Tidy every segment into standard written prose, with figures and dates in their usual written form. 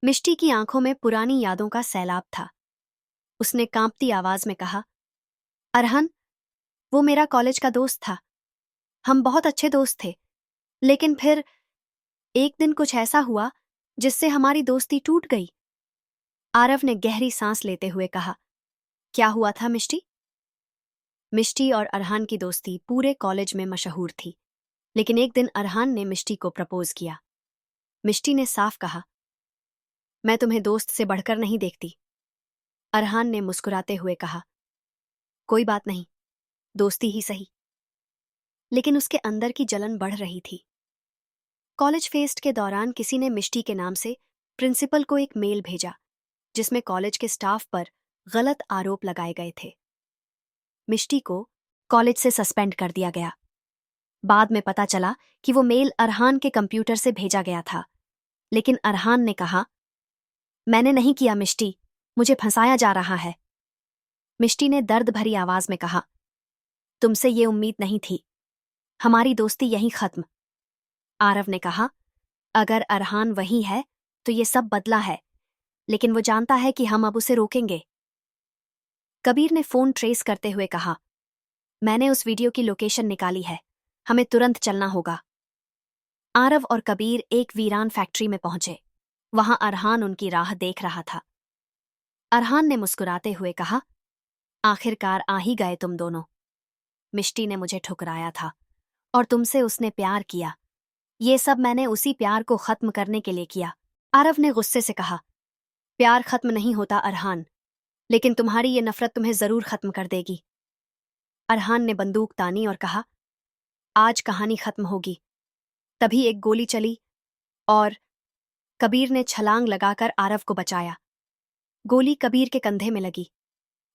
मिष्टी की आंखों में पुरानी यादों का सैलाब था। उसने कांपती आवाज में कहा, अरहन, वो मेरा कॉलेज का दोस्त था। हम बहुत अच्छे दोस्त थे। लेकिन फिर एक दिन कुछ ऐसा हुआ जिससे हमारी दोस्ती टूट गई। आरव ने गहरी सांस लेते हुए कहा, क्या हुआ था मिष्टी? मिष्टी और अरहान की दोस्ती पूरे कॉलेज में मशहूर थी। लेकिन एक दिन अरहान ने मिष्टी को प्रपोज किया। मिष्टी ने साफ कहा, मैं तुम्हें दोस्त से बढ़कर नहीं देखती। अरहान ने मुस्कुराते हुए कहा, कोई बात नहीं, दोस्ती ही सही। लेकिन उसके अंदर की जलन बढ़ रही थी। कॉलेज फेस्ट के दौरान किसी ने मिष्टी के नाम से प्रिंसिपल को एक मेल भेजा जिसमें कॉलेज के स्टाफ पर गलत आरोप लगाए गए थे। मिष्टी को कॉलेज से सस्पेंड कर दिया गया। बाद में पता चला कि वो मेल अरहान के कंप्यूटर से भेजा गया था। लेकिन अरहान ने कहा, मैंने नहीं किया मिष्टी, मुझे फंसाया जा रहा है। मिष्टी ने दर्द भरी आवाज में कहा, तुमसे ये उम्मीद नहीं थी। हमारी दोस्ती यहीं खत्म। आरव ने कहा, अगर अरहान वही है तो ये सब बदला है, लेकिन वो जानता है कि हम अब उसे रोकेंगे। कबीर ने फोन ट्रेस करते हुए कहा, मैंने उस वीडियो की लोकेशन निकाली है, हमें तुरंत चलना होगा। आरव और कबीर एक वीरान फैक्ट्री में पहुंचे। वहां अरहान उनकी राह देख रहा था। अरहान ने मुस्कुराते हुए कहा, आखिरकार आ ही गए तुम दोनों। मिष्टी ने मुझे ठुकराया था और तुमसे उसने प्यार किया। ये सब मैंने उसी प्यार को खत्म करने के लिए किया। आरव ने गुस्से से कहा, प्यार खत्म नहीं होता अरहान, लेकिन तुम्हारी ये नफरत तुम्हें जरूर खत्म कर देगी। अरहान ने बंदूक तानी और कहा, आज कहानी खत्म होगी। तभी एक गोली चली और कबीर ने छलांग लगाकर आरव को बचाया। गोली कबीर के कंधे में लगी।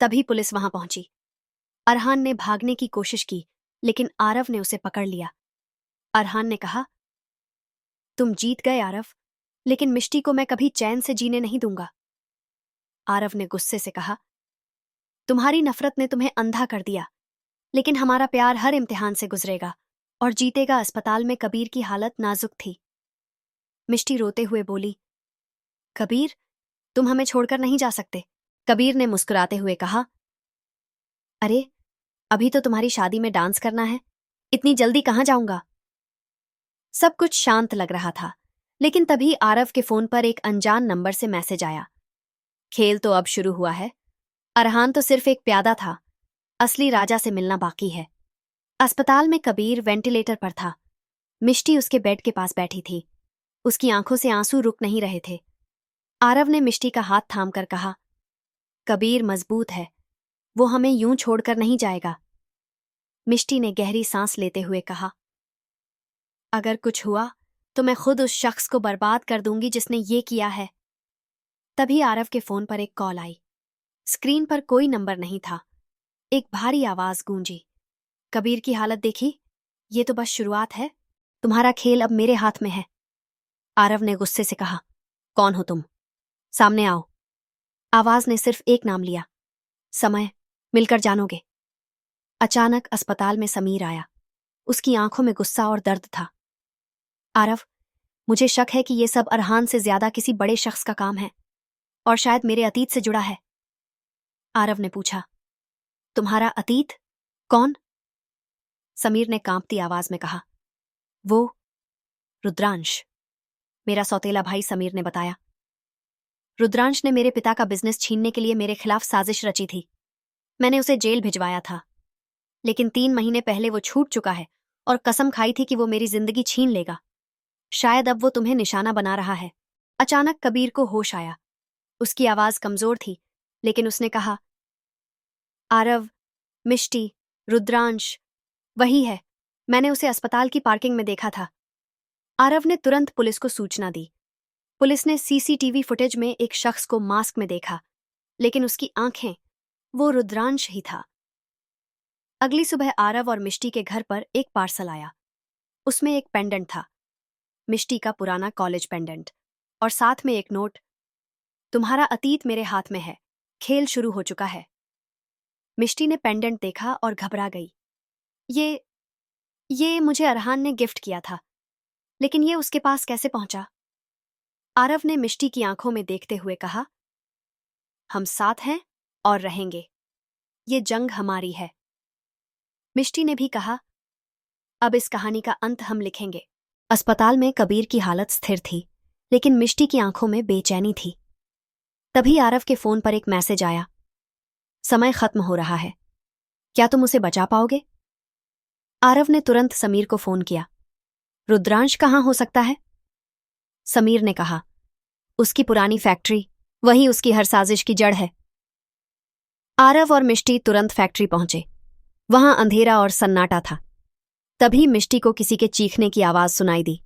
तभी पुलिस वहां पहुंची। अरहान ने भागने की कोशिश की, लेकिन आरव ने उसे पकड़ लिया। अरहान ने कहा, तुम जीत गए आरव, लेकिन मिष्टी को मैं कभी चैन से जीने नहीं दूंगा। आरव ने गुस्से से कहा, तुम्हारी नफरत ने तुम्हें अंधा कर दिया, लेकिन हमारा प्यार हर इम्तिहान से गुजरेगा और जीतेगा। अस्पताल में कबीर की हालत नाजुक थी। मिष्टी रोते हुए बोली, कबीर, तुम हमें छोड़कर नहीं जा सकते। कबीर ने मुस्कुराते हुए कहा, अरे, अभी तो तुम्हारी शादी में डांस करना है, इतनी जल्दी कहाँ जाऊंगा। सब कुछ शांत लग रहा था, लेकिन तभी आरव के फोन पर एक अनजान नंबर से मैसेज आया। खेल तो अब शुरू हुआ है। अरहान तो सिर्फ एक प्यादा था, असली राजा से मिलना बाकी है। अस्पताल में कबीर वेंटिलेटर पर था। मिष्टी उसके बेड के पास बैठी थी। उसकी आंखों से आंसू रुक नहीं रहे थे। आरव ने मिष्टी का हाथ थामकर कहा, कबीर मजबूत है, वो हमें यूं छोड़कर नहीं जाएगा। मिष्टी ने गहरी सांस लेते हुए कहा, अगर कुछ हुआ तो मैं खुद उस शख्स को बर्बाद कर दूंगी जिसने ये किया है। तभी आरव के फोन पर एक कॉल आई। स्क्रीन पर कोई नंबर नहीं था। एक भारी आवाज गूंजी, कबीर की हालत देखी? ये तो बस शुरुआत है। तुम्हारा खेल अब मेरे हाथ में है। आरव ने गुस्से से कहा, कौन हो तुम? सामने आओ। आवाज ने सिर्फ एक नाम लिया, समय, मिलकर जानोगे। अचानक अस्पताल में समीर आया। उसकी आंखों में गुस्सा और दर्द था। आरव, मुझे शक है कि ये सब अरहान से ज्यादा किसी बड़े शख्स का काम है और शायद मेरे अतीत से जुड़ा है। आरव ने पूछा, तुम्हारा अतीत? कौन? समीर ने कांपती आवाज में कहा, वो रुद्रांश। मेरा सौतेला भाई समीर ने बताया। रुद्रांश ने मेरे पिता का बिजनेस छीनने के लिए मेरे खिलाफ साजिश रची थी। मैंने उसे जेल भिजवाया था, लेकिन 3 महीने पहले वो छूट चुका है और कसम खाई थी कि वो मेरी जिंदगी छीन लेगा। शायद अब वो तुम्हें निशाना बना रहा है। अचानक कबीर को होश आया। उसकी आवाज कमजोर थी, लेकिन उसने कहा, आरव, मिष्टी, रुद्रांश, वही है। मैंने उसे अस्पताल की पार्किंग में देखा था। आरव ने तुरंत पुलिस को सूचना दी। पुलिस ने सीसीटीवी फुटेज में एक शख्स को मास्क में देखा, लेकिन उसकी आंखें, वो रुद्रांश ही था। अगली सुबह आरव और मिष्टी के घर पर एक पार्सल आया। उसमें एक पेंडेंट था, मिष्टी का पुराना कॉलेज पेंडेंट, और साथ में एक नोट, तुम्हारा अतीत मेरे हाथ में है, खेल शुरू हो चुका है। मिष्टी ने पेंडेंट देखा और घबरा गई। ये मुझे अरहान ने गिफ्ट किया था, लेकिन ये उसके पास कैसे पहुंचा? आरव ने मिष्टी की आंखों में देखते हुए कहा, हम साथ हैं और रहेंगे। ये जंग हमारी है। मिष्टी ने भी कहा, अब इस कहानी का अंत हम लिखेंगे। अस्पताल में कबीर की हालत स्थिर थी, लेकिन मिष्टी की आंखों में बेचैनी थी। तभी आरव के फोन पर एक मैसेज आया, समय खत्म हो रहा है, क्या तुम उसे बचा पाओगे? आरव ने तुरंत समीर को फोन किया। रुद्रांश कहाँ हो सकता है? समीर ने कहा, उसकी पुरानी फैक्ट्री, वही उसकी हर साजिश की जड़ है। आरव और मिष्टी तुरंत फैक्ट्री पहुंचे। वहां अंधेरा और सन्नाटा था। तभी मिष्टी को किसी के चीखने की आवाज सुनाई दी।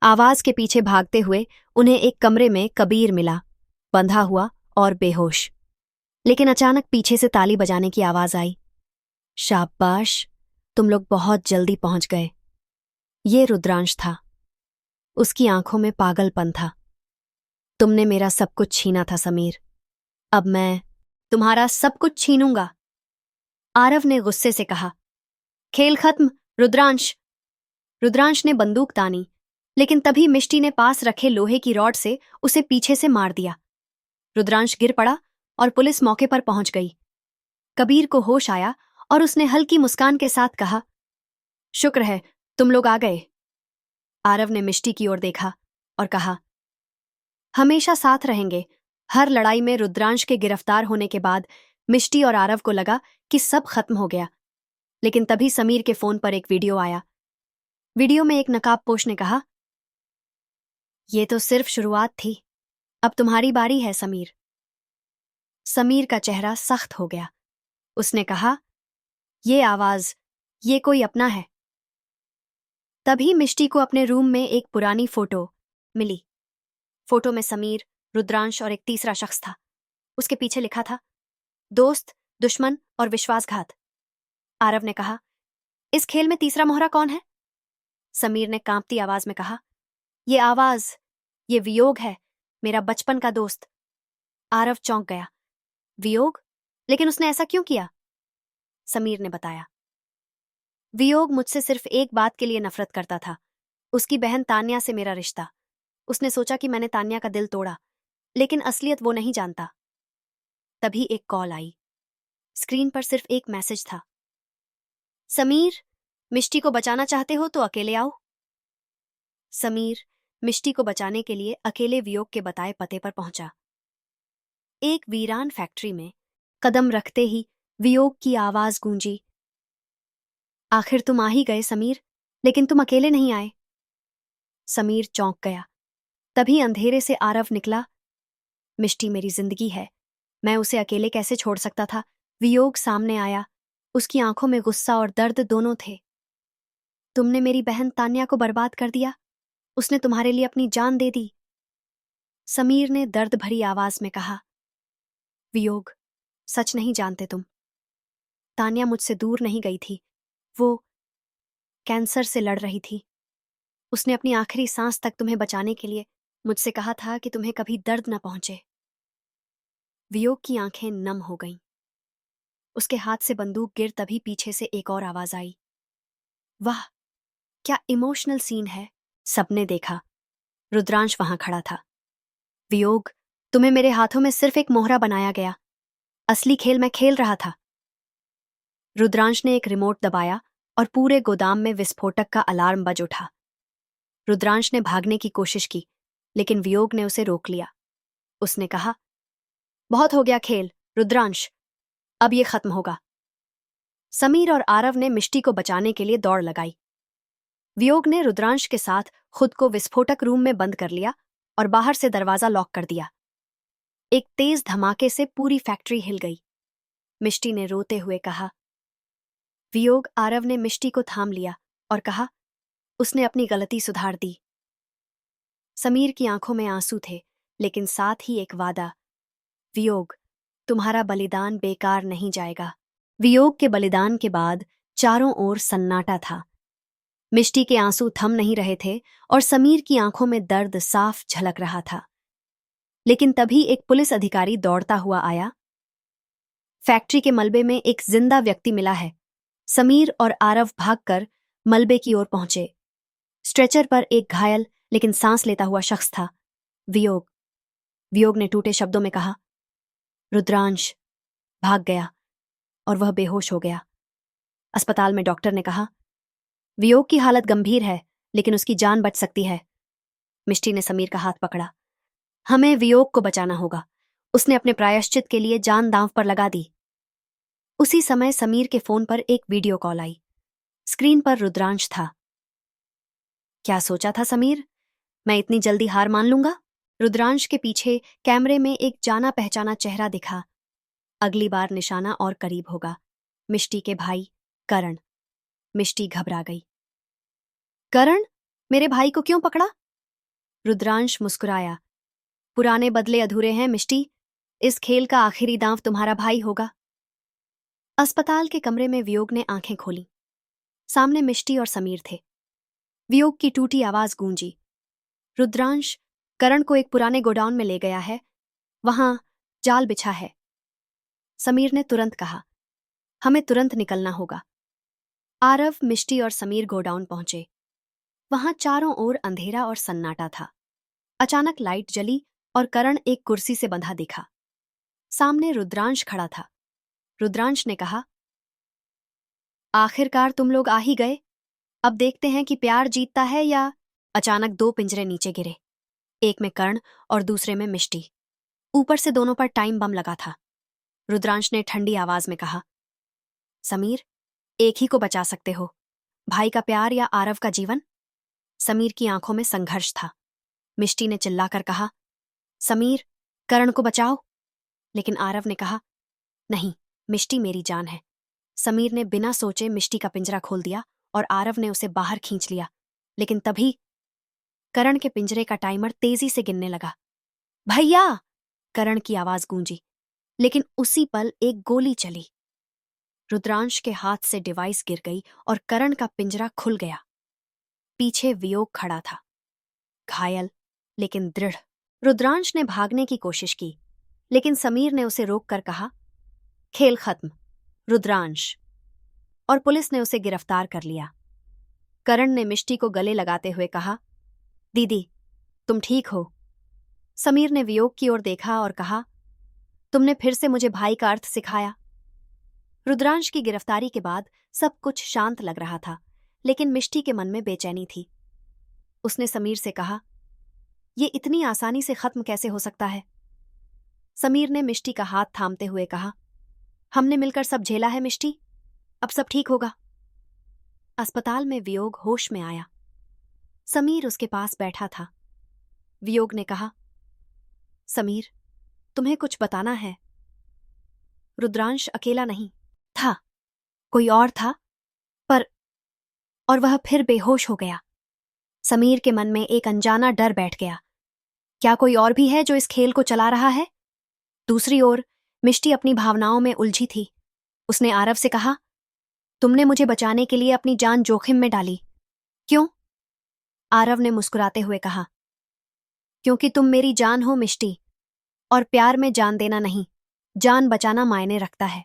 आवाज के पीछे भागते हुए उन्हें एक कमरे में कबीर मिला, बंधा हुआ और बेहोश। लेकिन अचानक पीछे से ताली बजाने की आवाज आई। शाबाश, तुम लोग बहुत जल्दी पहुंच गए। ये रुद्रांश था। उसकी आंखों में पागलपन था। तुमने मेरा सब कुछ छीना था समीर, अब मैं तुम्हारा सब कुछ छीनूंगा। आरव ने गुस्से से कहा, खेल खत्म रुद्रांश। रुद्रांश ने बंदूक तानी, लेकिन तभी मिष्टी ने पास रखे लोहे की रॉड से उसे पीछे से मार दिया। रुद्रांश गिर पड़ा और पुलिस मौके पर पहुंच गई। कबीर को होश आया और उसने हल्की मुस्कान के साथ कहा, शुक्र है तुम लोग आ गए। आरव ने मिष्टी की ओर देखा और कहा, हमेशा साथ रहेंगे। हर लड़ाई में रुद्रांश के गिरफ्तार होने के बाद मिष्टी और आरव को लगा कि सब खत्म हो गया। लेकिन तभी समीर के फोन पर एक वीडियो आया। वीडियो में एक नकाबपोश ने कहा, ये तो सिर्फ शुरुआत थी, अब तुम्हारी बारी है समीर। समीर का चेहरा सख्त हो गया। उसने कहा, ये आवाज, ये कोई अपना है। तभी मिष्टी को अपने रूम में एक पुरानी फोटो मिली। फोटो में समीर, रुद्रांश और एक तीसरा शख्स था। उसके पीछे लिखा था, दोस्त, दुश्मन और विश्वासघात। आरव ने कहा, इस खेल में तीसरा मोहरा कौन है? समीर ने कांपती आवाज में कहा, ये आवाज, ये वियोग है, मेरा बचपन का दोस्त। आरव चौंक गया। वियोग? लेकिन उसने ऐसा क्यों किया? समीर ने बताया, वियोग मुझसे सिर्फ एक बात के लिए नफरत करता था, उसकी बहन तान्या से मेरा रिश्ता। उसने सोचा कि मैंने तान्या का दिल तोड़ा, लेकिन असलियत वो नहीं जानता। तभी एक कॉल आई। स्क्रीन पर सिर्फ एक मैसेज था, समीर, मिष्टी को बचाना चाहते हो तो अकेले आओ। समीर मिष्टी को बचाने के लिए अकेले वियोग के बताए पते पर पहुंचा। एक वीरान फैक्ट्री में कदम रखते ही वियोग की आवाज गूंजी, आखिर तुम आ ही गए समीर, लेकिन तुम अकेले नहीं आए। समीर चौंक गया। तभी अंधेरे से आरव निकला, मिष्टी मेरी जिंदगी है, मैं उसे अकेले कैसे छोड़ सकता था। वियोग सामने आया। उसकी आंखों में गुस्सा और दर्द दोनों थे। तुमने मेरी बहन तान्या को बर्बाद कर दिया, उसने तुम्हारे लिए अपनी जान दे दी। समीर ने दर्द भरी आवाज में कहा, वियोग, सच नहीं जानते तुम। तान्या मुझसे दूर नहीं गई थी, वो कैंसर से लड़ रही थी। उसने अपनी आखिरी सांस तक तुम्हें बचाने के लिए मुझसे कहा था कि तुम्हें कभी दर्द न पहुंचे। वियोग की आंखें नम हो गईं। उसके हाथ से बंदूक गिर तभी पीछे से एक और आवाज आई। वाह, क्या इमोशनल सीन है। सबने देखा। रुद्रांश वहां खड़ा था। वियोग, तुम्हें मेरे हाथों में सिर्फ एक मोहरा बनाया गया, असली खेल मैं खेल रहा था। रुद्रांश ने एक रिमोट दबाया और पूरे गोदाम में विस्फोटक का अलार्म बज उठा। रुद्रांश ने भागने की कोशिश की, लेकिन वियोग ने उसे रोक लिया। उसने कहा, बहुत हो गया खेल रुद्रांश, अब ये खत्म होगा। समीर और आरव ने मिष्टी को बचाने के लिए दौड़ लगाई। वियोग ने रुद्रांश के साथ खुद को विस्फोटक रूम में बंद कर लिया और बाहर से दरवाजा लॉक कर दिया। एक तेज धमाके से पूरी फैक्ट्री हिल गई। मिष्टी ने रोते हुए कहा, वियोग आरव ने मिष्टी को थाम लिया और कहा, उसने अपनी गलती सुधार दी। समीर की आंखों में आंसू थे, लेकिन साथ ही एक वादा, वियोग, तुम्हारा बलिदान बेकार नहीं जाएगा। वियोग के बलिदान के बाद चारों ओर सन्नाटा था। मिष्टी के आंसू थम नहीं रहे थे और समीर की आंखों में दर्द साफ झलक रहा था। लेकिन तभी एक पुलिस अधिकारी दौड़ता हुआ आया। फैक्ट्री के मलबे में एक जिंदा व्यक्ति मिला है। समीर और आरव भागकर मलबे की ओर पहुंचे। स्ट्रेचर पर एक घायल लेकिन सांस लेता हुआ शख्स था। वियोग। वियोग ने टूटे शब्दों में कहा। रुद्रांश भाग गया और वह बेहोश हो गया। अस्पताल में डॉक्टर ने कहा, वियोग की हालत गंभीर है, लेकिन उसकी जान बच सकती है। मिष्टी ने समीर का हाथ पकड़ा। हमें वियोग को बचाना होगा। उसने अपने प्रायश्चित के लिए जान दांव पर लगा दी। उसी समय समीर के फोन पर एक वीडियो कॉल आई। स्क्रीन पर रुद्रांश था। क्या सोचा था समीर? मैं इतनी जल्दी हार मान लूंगा? रुद्रांश के पीछे कैमरे में एक जाना पहचाना चेहरा दिखा। अगली बार निशाना और करीब होगा। मिष्टी के भाई करण। मिष्टी घबरा गई। करण, मेरे भाई को क्यों पकड़ा? रुद्रांश मुस्कुराया। पुराने बदले अधूरे हैं मिष्टी। इस खेल का आखिरी दांव तुम्हारा भाई होगा। अस्पताल के कमरे में वियोग ने आंखें खोली। सामने मिष्टी और समीर थे। वियोग की टूटी आवाज गूंजी। रुद्रांश करण को एक पुराने गोडाउन में ले गया है। वहां जाल बिछा है। समीर ने तुरंत कहा, हमें तुरंत निकलना होगा। आरव, मिष्टी और समीर गोडाउन पहुंचे। वहां चारों ओर अंधेरा और सन्नाटा था। अचानक लाइट जली और करण एक कुर्सी से बंधा दिखा। सामने रुद्रांश खड़ा था। रुद्रांश ने कहा, आखिरकार तुम लोग आ ही गए। अब देखते हैं कि प्यार जीतता है या। अचानक दो पिंजरे नीचे गिरे। एक में कर्ण और दूसरे में मिष्टी। ऊपर से दोनों पर टाइम बम लगा था। रुद्रांश ने ठंडी आवाज में कहा, समीर, एक ही को बचा सकते हो, भाई का प्यार या आरव का जीवन? समीर की आंखों में संघर्ष था। मिष्टी ने चिल्लाकर कहा, समीर, कर्ण को बचाओ। लेकिन आरव ने कहा, नहीं, मिष्टी मेरी जान है। समीर ने बिना सोचे मिष्टी का पिंजरा खोल दिया और आरव ने उसे बाहर खींच लिया। लेकिन तभी करण के पिंजरे का टाइमर तेजी से गिनने लगा। भैया! करण की आवाज गूंजी। लेकिन उसी पल एक गोली चली। रुद्रांश के हाथ से डिवाइस गिर गई और करण का पिंजरा खुल गया। पीछे वियोग खड़ा था, घायल लेकिन दृढ़। रुद्रांश ने भागने की कोशिश की, लेकिन समीर ने उसे रोककर कहा, खेल खत्म, रुद्रांश। और पुलिस ने उसे गिरफ्तार कर लिया। करण ने मिष्टी को गले लगाते हुए कहा, दीदी, तुम ठीक हो? समीर ने वियोग की ओर देखा और कहा, तुमने फिर से मुझे भाई का अर्थ सिखाया। रुद्रांश की गिरफ्तारी के बाद सब कुछ शांत लग रहा था, लेकिन मिष्टी के मन में बेचैनी थी। उसने समीर से कहा, ये इतनी आसानी से खत्म कैसे हो सकता है? समीर ने मिष्टी का हाथ थामते हुए कहा, हमने मिलकर सब झेला है मिष्टी, अब सब ठीक होगा। अस्पताल में वियोग होश में आया। समीर उसके पास बैठा था। वियोग ने कहा, समीर, तुम्हें कुछ बताना है। रुद्रांश अकेला नहीं था, कोई और था, और वह फिर बेहोश हो गया। समीर के मन में एक अनजाना डर बैठ गया। क्या कोई और भी है जो इस खेल को चला रहा है? दूसरी ओर मिष्टी अपनी भावनाओं में उलझी थी। उसने आरव से कहा, तुमने मुझे बचाने के लिए अपनी जान जोखिम में डाली, क्यों? आरव ने मुस्कुराते हुए कहा, क्योंकि तुम मेरी जान हो मिष्टी, और प्यार में जान देना नहीं, जान बचाना मायने रखता है।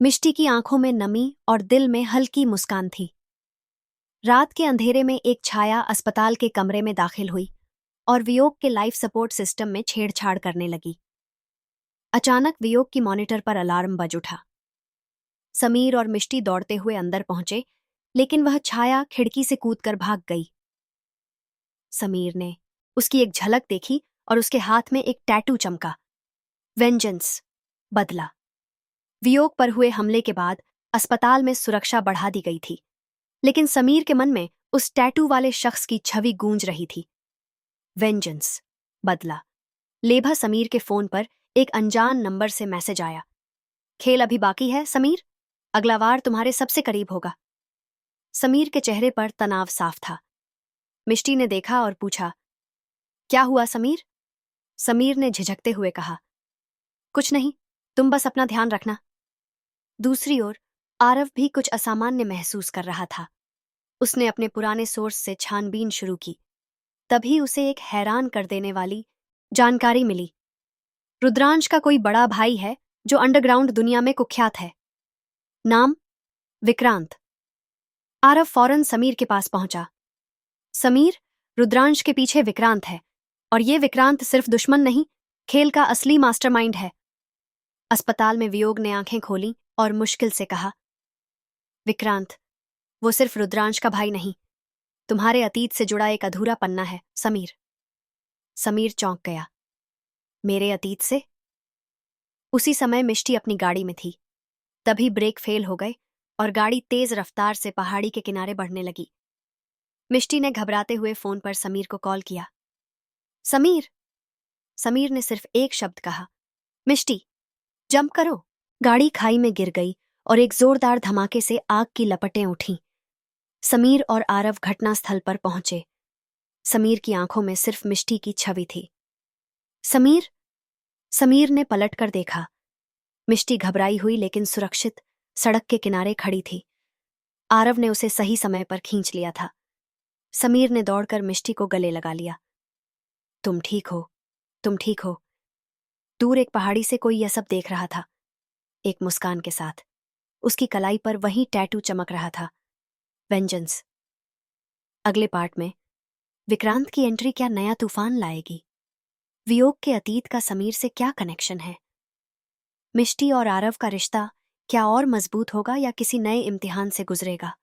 मिष्टी की आंखों में नमी और दिल में हल्की मुस्कान थी। रात के अंधेरे में एक छाया अस्पताल के कमरे में दाखिल हुई और वियोग के लाइफ सपोर्ट सिस्टम में छेड़छाड़ करने लगी। अचानक वियोग की मॉनिटर पर अलार्म बज उठा। समीर और मिष्टी दौड़ते हुए अंदर पहुंचे, लेकिन वह छाया खिड़की से कूदकर भाग गई। समीर ने उसकी एक झलक देखी और उसके हाथ में एक टैटू चमका, वेंजेंस, बदला। वियोग पर हुए हमले के बाद अस्पताल में सुरक्षा बढ़ा दी गई थी, लेकिन समीर के मन में उस टैटू वाले शख्स की छवि गूंज रही थी। वेंजेंस, बदला। लेभा समीर के फोन पर एक अनजान नंबर से मैसेज आया, खेल अभी बाकी है समीर, अगला वार तुम्हारे सबसे करीब होगा। समीर के चेहरे पर तनाव साफ था। मिष्टी ने देखा और पूछा, क्या हुआ समीर? समीर ने झिझकते हुए कहा, कुछ नहीं, तुम बस अपना ध्यान रखना। दूसरी ओर आरव भी कुछ असामान्य महसूस कर रहा था। उसने अपने पुराने सोर्स से छानबीन शुरू की। तभी उसे एक हैरान कर देने वाली जानकारी मिली। रुद्रांश का कोई बड़ा भाई है जो अंडरग्राउंड दुनिया में कुख्यात है। नाम विक्रांत। आरव फौरन समीर के पास पहुंचा। समीर, रुद्रांश के पीछे विक्रांत है और ये विक्रांत सिर्फ दुश्मन नहीं, खेल का असली मास्टरमाइंड है। अस्पताल में वियोग ने आंखें खोली और मुश्किल से कहा, विक्रांत, वो सिर्फ रुद्रांश का भाई नहीं, तुम्हारे अतीत से जुड़ा एक अधूरा पन्ना है। समीर। समीर चौंक गया। मेरे अतीत से? उसी समय मिष्टी अपनी गाड़ी में थी। तभी ब्रेक फेल हो गए और गाड़ी तेज रफ्तार से पहाड़ी के किनारे बढ़ने लगी। मिष्टी ने घबराते हुए फोन पर समीर को कॉल किया। समीर। समीर ने सिर्फ एक शब्द कहा, मिष्टी, जंप करो। गाड़ी खाई में गिर गई और एक जोरदार धमाके से आग की लपटें उठीं। समीर और आरव घटनास्थल पर पहुंचे। समीर की आंखों में सिर्फ मिष्टी की छवि थी। समीर। समीर ने पलटकर देखा। मिष्टी घबराई हुई लेकिन सुरक्षित सड़क के किनारे खड़ी थी। आरव ने उसे सही समय पर खींच लिया था। समीर ने दौड़कर मिष्टी को गले लगा लिया। तुम ठीक हो? तुम ठीक हो? दूर एक पहाड़ी से कोई यह सब देख रहा था, एक मुस्कान के साथ। उसकी कलाई पर वही टैटू चमक रहा था, वेंजेंस। अगले पार्ट में विक्रांत की एंट्री क्या नया तूफान लाएगी? वियोग के अतीत का समीर से क्या कनेक्शन है? मिष्टी और आरव का रिश्ता क्या और मजबूत होगा या किसी नए इम्तिहान से गुजरेगा?